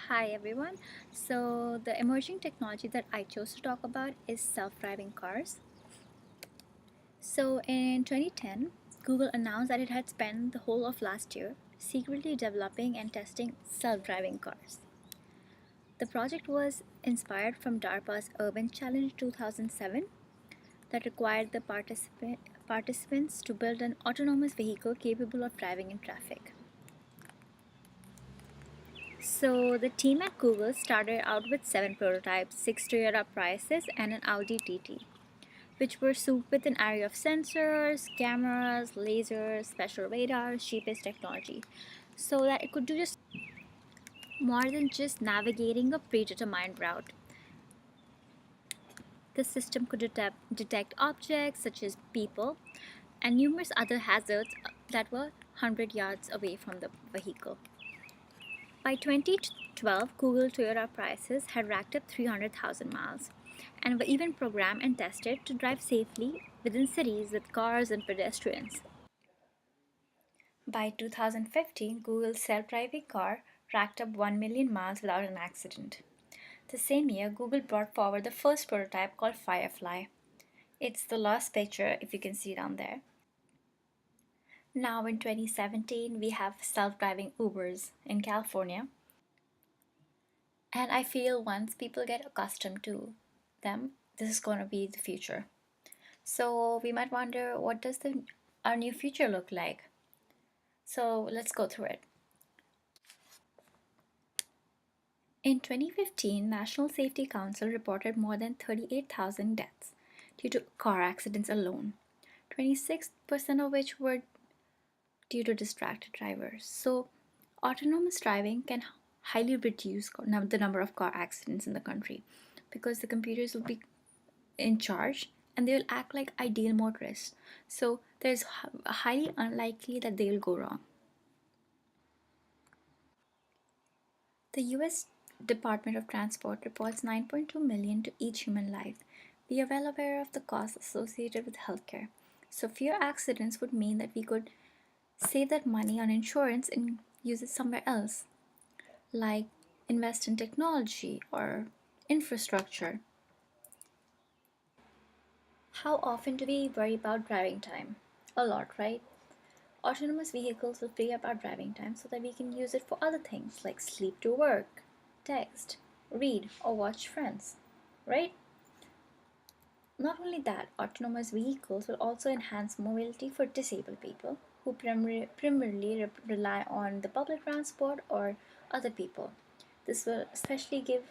Hi everyone. So, the emerging technology that I chose to talk about is self driving cars. So, in 2010, Google announced that it had spent the whole of last year secretly developing and testing self driving cars. The project was inspired from DARPA's Urban Challenge 2007 that required the participants to build an autonomous vehicle capable of driving in traffic. So the team at Google started out with 7 prototypes, 6 Toyota Priuses, and an Audi TT, which were souped with an array of sensors, cameras, lasers, special radars, GPS technology, so that it could do just more than just navigating a predetermined route. The system could detect objects such as people and numerous other hazards that were 100 yards away from the vehicle. By 2012, Google Toyota Priuses had racked up 300,000 miles and were even programmed and tested to drive safely within cities with cars and pedestrians. By 2015, Google's self-driving car racked up 1 million miles without an accident. The same year, Google brought forward the first prototype called Firefly. It's the last picture if you can see down there. Now in 2017, we have self-driving Ubers in California. And I feel once people get accustomed to them, this is going to be the future. So we might wonder, what does our new future look like? So let's go through it. In 2015, National Safety Council reported more than 38,000 deaths due to car accidents alone, 26% of which were due to distracted drivers. So autonomous driving can highly reduce the number of car accidents in the country because the computers will be in charge and they will act like ideal motorists. So there's highly unlikely that they will go wrong. The US Department of Transport reports 9.2 million to each human life. We are well aware of the costs associated with healthcare. So fewer accidents would mean that we could save that money on insurance and use it somewhere else, like invest in technology or infrastructure. How often do we worry about driving time? A lot, right? Autonomous vehicles will free up our driving time so that we can use it for other things like sleep to work, text, read, or watch friends, right? Not only that, autonomous vehicles will also enhance mobility for disabled people who primarily rely on the public transport or other people. This will especially give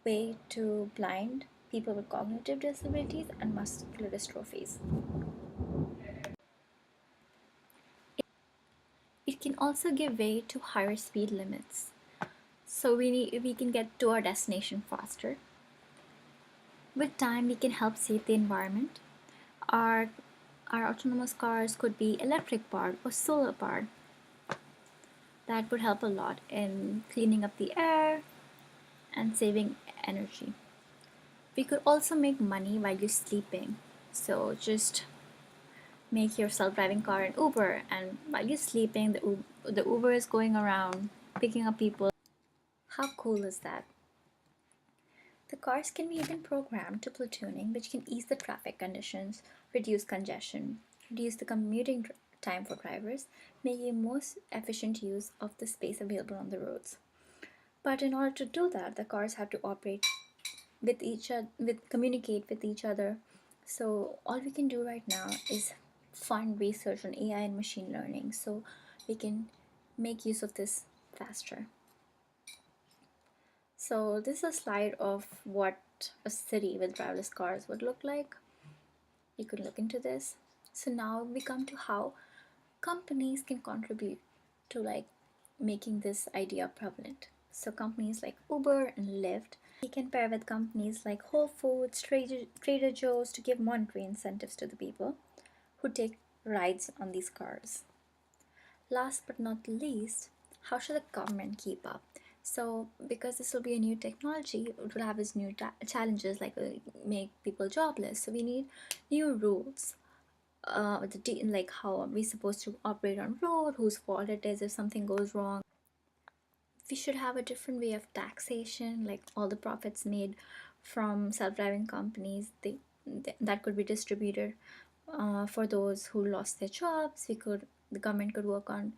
way to blind people with cognitive disabilities and muscular dystrophies. It can also give way to higher speed limits. So we can get to our destination faster. With time, we can help save the environment. Our, our autonomous cars could be electric powered or solar powered. That would help a lot in cleaning up the air and saving energy. We could also make money while you're sleeping. So just make your self-driving car an Uber, and while you're sleeping, the Uber is going around picking up people. How cool is that? The cars can be even programmed to platooning, which can ease the traffic conditions, reduce congestion, reduce the commuting time for drivers, making most efficient use of the space available on the roads. But in order to do that, the cars have to operate with each other, communicate with each other. So all we can do right now is fund research on AI and machine learning, so we can make use of this faster. So this is a slide of what a city with driverless cars would look like. You could look into this. So now we come to how companies can contribute to making this idea prevalent. So companies like Uber and Lyft, we can pair with companies like Whole Foods, Trader Joe's to give monetary incentives to the people who take rides on these cars. Last but not least, how should the government keep up? So, because this will be a new technology, it will have its new challenges like make people jobless. So, we need new rules. Like how are we supposed to operate on road, whose fault it is if something goes wrong. we should have a different way of taxation, like all the profits made from self-driving companies, that could be distributed for those who lost their jobs. The government could work on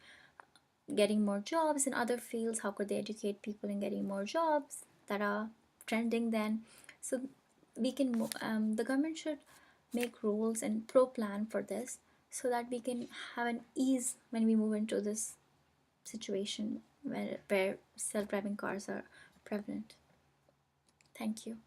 getting more jobs in other fields. How could they educate people in getting more jobs that are trending then? So the government should make rules and pro plan for this, so that we can have an ease when we move into this situation where self-driving cars are prevalent. Thank you.